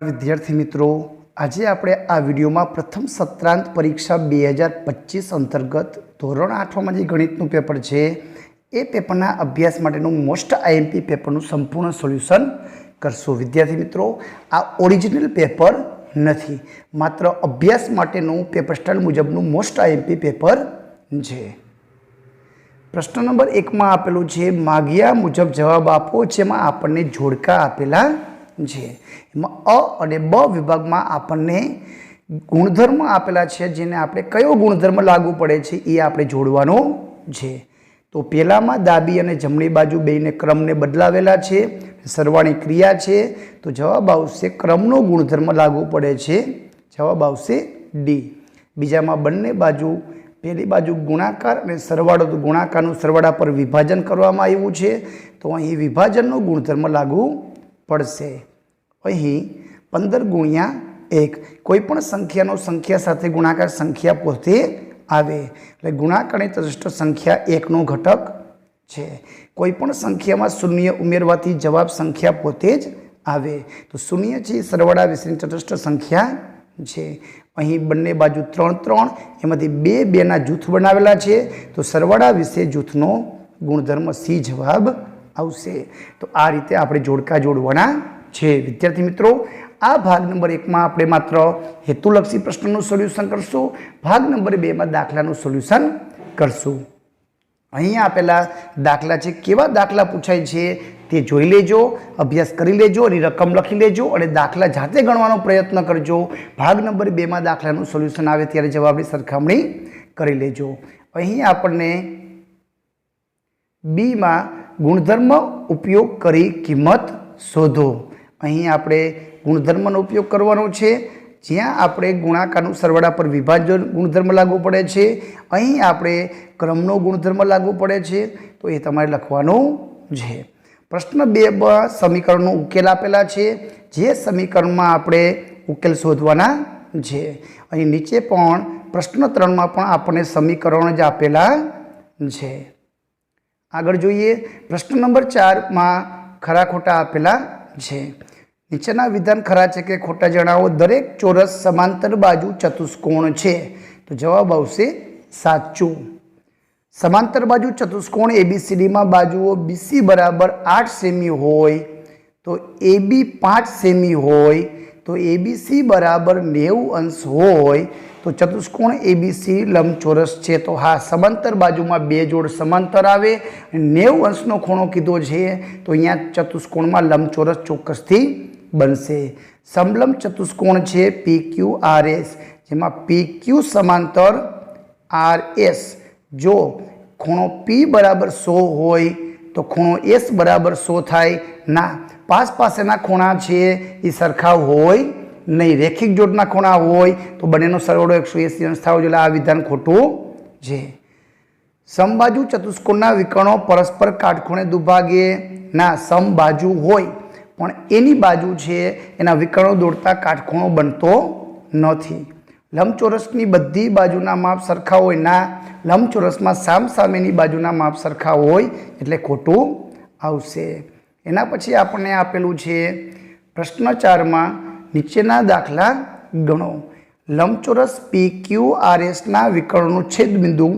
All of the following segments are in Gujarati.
विद्यार्थी मित्रों, आज આપણે આ વિડિયોમાં પ્રથમ સત્રાંત પરીક્ષા 2025 અંતર્ગત ધોરણ 8 માં જે ગણિતનું પેપર છે એ પેપરના અભ્યાસ માટેનું મોસ્ટ આઈએમપી પેપરનું સંપૂર્ણ સોલ્યુશન કરશું। વિદ્યાર્થી મિત્રો, આ ઓરિજિનલ પેપર નથી, માત્ર અભ્યાસ માટેનું પેપર સ્ટાઇલ મુજબનું મોસ્ટ આઈએમપી પેપર છે। પ્રશ્ન નંબર 1 માં આપેલું છે માગ્યા મુજબ જવાબ આપો, જેમાં આપણને જોડકા આપેલા છે। એમાં અ અને બ વિભાગમાં આપણને ગુણધર્મ આપેલા છે, જેને આપણે કયો ગુણધર્મ લાગુ પડે છે એ આપણે જોડવાનો છે। તો પહેલામાં ડાબી અને જમણી બાજુ બેને ક્રમને બદલાવેલા છે, સરવાળી ક્રિયા છે, તો જવાબ આવશે ક્રમનો ગુણધર્મ લાગુ પડે છે, જવાબ આવશે ડી। બીજામાં બંને બાજુ, પહેલી બાજુ ગુણાકાર અને સરવાળો, તો ગુણાકારનું સરવાળા પર વિભાજન કરવામાં આવ્યું છે, તો અહીં વિભાજનનો ગુણધર્મ લાગુ પડશે। અહીં 15×1 કોઈપણ સંખ્યાનો સંખ્યા સાથે ગુણાકાર સંખ્યા પોતે આવે, એટલે ગુણાકારની તટસ્થ સંખ્યા 1 નો ઘટક છે। કોઈપણ સંખ્યામાં શૂન્ય ઉમેરવાથી જવાબ સંખ્યા પોતે જ આવે, તો શૂન્ય છે સરવાળા વિશેની તટસ્થ સંખ્યા છે। અહીં બંને બાજુ 3 3, એમાંથી 2 2ના જૂથ બનાવેલા છે, તો સરવાળા વિશે જૂથનો ગુણધર્મ સી જવાબ આવશે। તો આ રીતે આપણે જોડકા જોડવાના છે। વિદ્યાર્થી મિત્રો, આ ભાગ નંબર 1 માં આપણે માત્ર હેતુલક્ષી પ્રશ્નનું સોલ્યુશન કરશું, ભાગ નંબર 2 માં દાખલાનું સોલ્યુશન કરશું। અહીં આપેલા દાખલા છે, કેવા દાખલા પૂછાય છે તે જોઈ લેજો, અભ્યાસ કરી લેજો, અને રકમ લખી લેજો અને દાખલા જાતે ગણવાનો પ્રયત્ન કરજો। ભાગ નંબર 2 માં દાખલાનું સોલ્યુશન આવે ત્યારે જવાબની સરખામણી કરી લેજો। અહીં આપણને બી માં ગુણધર્મ ઉપયોગ કરી કિંમત શોધો। અહીં આપણે ગુણધર્મનો ઉપયોગ કરવાનો છે, જ્યાં આપણે ગુણાકારનું સરવાળા પર વિભાજન ગુણધર્મ લાગુ પડે છે, અહીં આપણે ક્રમનો ગુણધર્મ લાગુ પડે છે, તો એ તમારે લખવાનું છે। પ્રશ્ન 2 માં સમીકરણનો ઉકેલ આપેલા છે, જે સમીકરણમાં આપણે ઉકેલ શોધવાના છે। અહીં નીચે પણ પ્રશ્ન 3 માં પણ આપણને સમીકરણો જ આપેલા છે। આગળ જોઈએ, પ્રશ્ન નંબર 4 માં ખરા ખોટા આપેલા છે। નીચેના વિધાન ખરા છે કે ખોટા જણાવો। દરેક ચોરસ સમાંતર બાજુ ચતુષ્કોણ છે, તો જવાબ આવશે સાચું। સમાંતર બાજુ ચતુષ્કોણ ABCDમાં બાજુઓ BC બરાબર 8 સેમી હોય, તો AB 5 સેમી હોય, તો ABC બરાબર 90 અંશ હોય, તો ચતુષ્કોણ ABC લંબચોરસ છે। તો હા, સમાંતર બાજુમાં બે જોડ સમાંતર આવે, 90 અંશનો ખૂણો કીધો છે, તો અહીંયા ચતુષ્કોણમાં લંબચોરસ ચોક્કસથી બનશે। સમલંબ ચતુષ્કોણ છે PQRS, જેમાં PQ સમાંતર RS, જો ખૂણો P બરાબર 100 હોય તો ખૂણો S બરાબર 100 થાય ના, પાસેના ખૂણા છે એ સરખા હોય નહીં, રેખિક જોડના ખૂણા હોય તો બંનેનો સરવાળો 180 અંશ થવો જોઈએ, આ વિધાન ખોટું છે। સમબાજુ ચતુષ્કોણના વિકર્ણો પરસ્પર કાટખૂણે દુભાગે ના, સમબાજુ હોય પણ એની બાજુ છે એના વિકર્ણો દોડતા કાટખૂણો બનતો નથી। લંબચોરસની બધી બાજુના માપ સરખા હોય ના, લંબચોરસમાં સામસામેની બાજુના માપ સરખા હોય એટલે ખોટું આવશે। એના પછી આપણને આપેલું છે પ્રશ્ન 4 માં નીચેના દાખલા ગણો। લંબચોરસ PQRS ના વિકર્ણનું છેદબિંદુ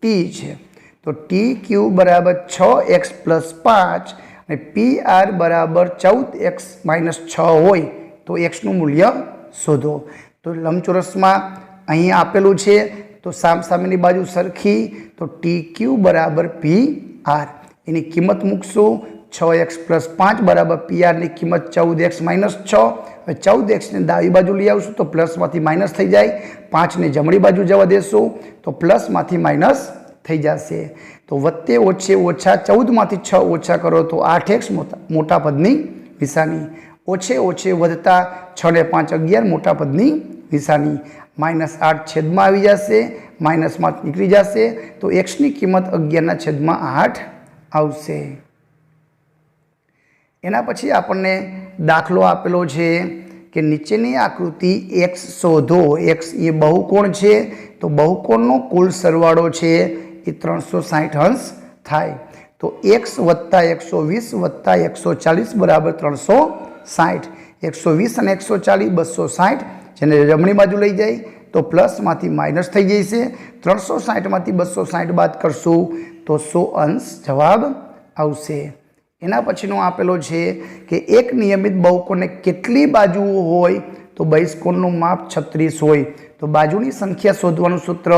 T છે, તો TQ બરાબર 6x + 5 અને PR બરાબર 14x - 6 હોય તો xનું મૂલ્ય શોધો। તો લંબચોરસમાં અહીં આપેલું છે, તો સામસામેની બાજુ સરખી, તો TQ બરાબર PR, એની કિંમત મૂકશું। 6x + 5 બરાબર PR ની કિંમત 14x - 6, હવે 14x ને ડાબી બાજુ લઈ આવશું તો પ્લસમાંથી માઇનસ થઈ જાય, 5 ને જમણી બાજુ જવા દેશું તો પ્લસમાંથી માઇનસ થઈ જશે, તો વત્તે ઓછે ઓછા 14માંથી 6 ઓછા કરો તો 8x મોટા પદની નિશાની, ઓછે ઓછે વધતા 6 ને 5 11 મોટા પદની નિશાની, -8 છેદમાં આવી જશે, માઇનસમાં નીકળી જશે, તો xની કિંમત 11/8 આવશે। એના પછી આપણને દાખલો આપેલો છે કે નીચેની આકૃતિ x શોધો। x એ બહુકોણ છે, તો બહુકોણનો કુલ સરવાળો છે એ 360 અંશ થાય, તો x + 120 + 140 બરાબર 360। 120 અને 140 260, જેને જમણી બાજુ લઈ જાય તો પ્લસમાંથી માઇનસ થઈ જશે. 360માંથી 260 બાદ કરશું તો 100 અંશ જવાબ આવશે. એના પછીનો આપેલો છે કે એક નિયમિત બહુકોણને કેટલી બાજુઓ હોય તો બહિષ્કોણનું માપ 36 હોય. તો બાજુની સંખ્યા શોધવાનું સૂત્ર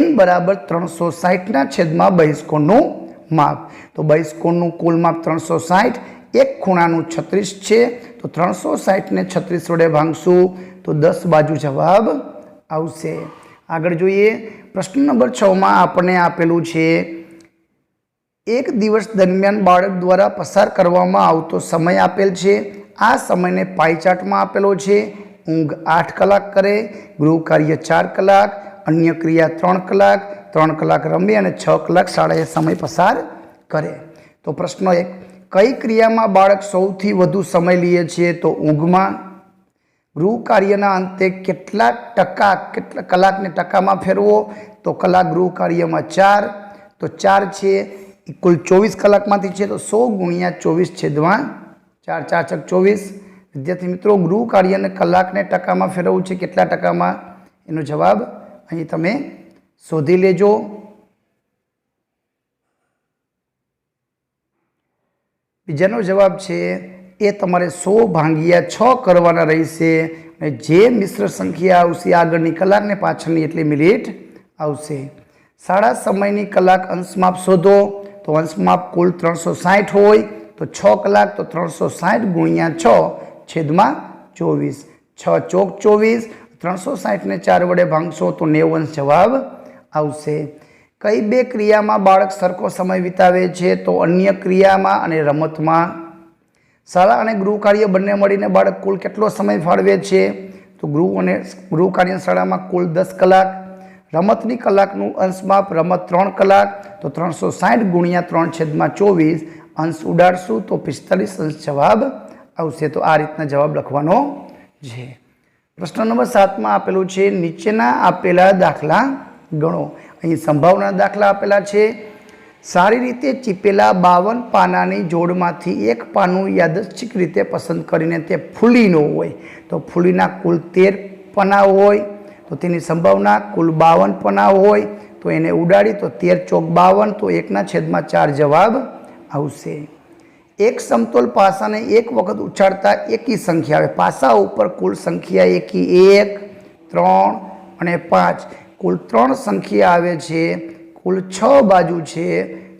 n બરાબર 360ના છેદમાં બહિષ્કોણનું માપ. તો બહિષ્કોણનું કુલ માપ 360, એક ખૂણાનું 36 છે, તો 360ને 36 વડે ભાંગશું તો 10 બાજુ જવાબ આવશે. આગળ જોઈએ, પ્રશ્ન નંબર 6માં આપણને આપેલું છે એક દિવસ દરમિયાન બાળક દ્વારા પસાર કરવામાં આવતો સમય આપેલ છે. આ સમયને પાઈ ચાર્ટમાં આપેલો છે. ઊંઘ 8 કલાક કરે, ગૃહ કાર્ય 4 કલાક, અન્ય ક્રિયા 3 કલાક, 3 કલાક રમે અને 6 કલાક શાળાએ સમય પસાર કરે. તો પ્રશ્ન 1, કઈ ક્રિયામાં બાળક સૌથી વધુ સમય લે છે? તો ઊંઘમાં. ગૃહ કાર્યના અંતે કેટલા કલાકને ટકામાં ફેરવો? તો કલાક ગૃહ કાર્યમાં 4, તો 4 છે કુલ 24 કલાકમાંથી છે, તો 100 ગુણ્યા 24 છેદમાં 4, 4 છક 24. વિદ્યાર્થી મિત્રો, ગૃહ કાર્યને કલાકને ટકામાં ફેરવવું છે કેટલા ટકામાં? એનો જવાબ અહીં તમે શોધી લેજો. બીજાનો જવાબ છે એ તમારે 100 ભાગ્યા 6 કરવાના રહેશે અને જે મિશ્ર સંખ્યા આવશે આગળની કલાકને પાછળની એટલી મિનિટ આવશે. શાળા સમયની કલાક અંશમાપ શોધો. તો અંશમાપ કુલ 360 હોય, તો 6 કલાક, તો 360 ગુણ્યા 6 છેદમાં 24, 6 ચોક 24, 360ને 4 વડે ભાંગશો તો 90 અંશ જવાબ આવશે. કઈ બે ક્રિયામાં બાળક સરખો સમય વિતાવે છે? તો અન્ય ક્રિયામાં અને રમતમાં. શાળા અને ગૃહ કાર્ય બંને મળીને બાળક કુલ કેટલો સમય ફાળવે છે? તો ગૃહ કાર્ય શાળામાં કુલ 10 કલાક. રમતની કલાકનું અંશમાપ રમત 3 કલાક, તો 360 ગુણ્યા 3 છેદમાં 24, અંશ ઉડાડશું તો 45 અંશ જવાબ આવશે. તો આ રીતના જવાબ લખવાનો છે. પ્રશ્ન નંબર 7માં આપેલું છે નીચેના આપેલા દાખલા ગણો. અહીં સંભાવના દાખલા આપેલા છે. સારી રીતે ચીપેલા 52 પાનાની જોડમાંથી એક પાનું યાદચ્છિક રીતે પસંદ કરીને તે ફૂલીનો હોય, તો ફૂલીના કુલ 13 પાના હોય, તો તેની સંભાવના કુલ 52 પાના હોય, તો એને ઉડાડી તો 13 ચોક 52, તો 1/4 જવાબ આવશે. એક સમતોલ પાસાને એક વખત ઉછાળતા એકી સંખ્યા આવે. પાસા ઉપર કુલ સંખ્યા એકી 1, 3 અને 5, કુલ 3 સંખ્યા આવે છે. કુલ 6 બાજુ છે,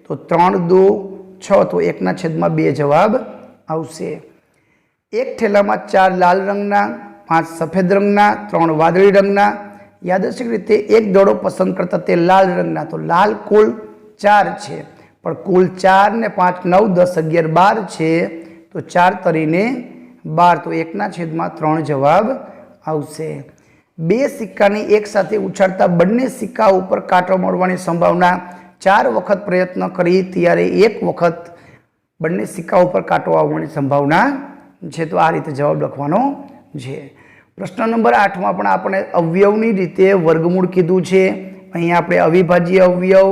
તો 3 2 6, તો 1/2 જવાબ આવશે. એક ઠેલામાં 4 લાલ રંગના, 5 સફેદ રંગના, 3 વાદળી રંગના. યાદચ્છિક રીતે એક દડો પસંદ કરતા તે લાલ રંગના, તો લાલ કુલ 4 છે, પણ કુલ 4 ને 5 9 10 11 12 છે, તો 4 તરીને 12, તો 1/3 જવાબ આવશે. બે સિક્કાની એક સાથે ઉછાળતા બંને સિક્કા ઉપર કાંટો મળવાની સંભાવના 4 વખત પ્રયત્ન કરી ત્યારે 1 વખત બંને સિક્કા ઉપર કાંટો આવવાની સંભાવના છે. તો આ રીતે જવાબ લખવાનો છે. પ્રશ્ન નંબર 8માં પણ આપણે અવયવની રીતે વર્ગમૂળ કીધું છે. અહીં આપણે અવિભાજ્ય અવયવ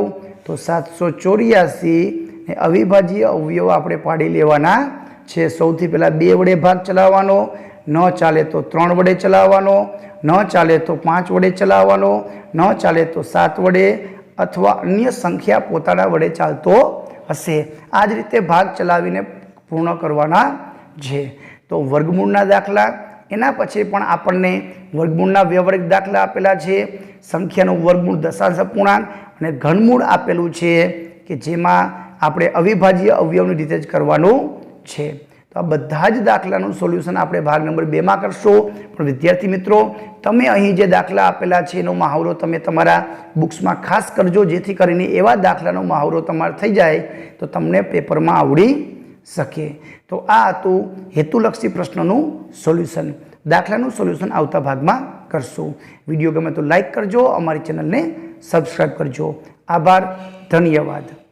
તો 784 ને અવિભાજ્ય અવયવ આપણે પાડી લેવાના છે. સૌથી પહેલાં 2 વડે ભાગ ચલાવવાનો, ન ચાલે તો 3 વડે ચલાવવાનો, ન ચાલે તો 5 વડે ચલાવવાનો, ન ચાલે તો 7 વડે, અથવા અન્ય સંખ્યા પોતાના વડે ચાલતો હશે. આ જ રીતે ભાગ ચલાવીને પૂર્ણ કરવાના છે. તો વર્ગમૂળના દાખલા, એના પછી પણ આપણને વર્ગમૂળના વ્યવહારિક દાખલા આપેલા છે. સંખ્યાનું વર્ગમૂળ દશાંશ અપૂર્ણાંક અને ઘનમૂળ આપેલું છે કે જેમાં આપણે અવિભાજ્ય અવયવની રીતે જ કરવાનું છે. તો આ બધા જ દાખલાનું સોલ્યુશન આપણે ભાગ નંબર 2માં કરશું. પણ વિદ્યાર્થી મિત્રો, તમે અહીં જે દાખલા આપેલા છે એનો મહાવરો તમે તમારા બુક્સમાં ખાસ કરજો, જેથી કરીને એવા દાખલાનો મહાવરો તમારે થઈ જાય તો તમને પેપરમાં આવડી શકે. તો આ હતું હેતુલક્ષી પ્રશ્નનું સોલ્યુશન. દાખલાનું સોલ્યુશન આવતા ભાગમાં કરશું. વિડીયો ગમે તો લાઈક કરજો, અમારી ચેનલને સબસ્ક્રાઈબ કરજો. આભાર, ધન્યવાદ.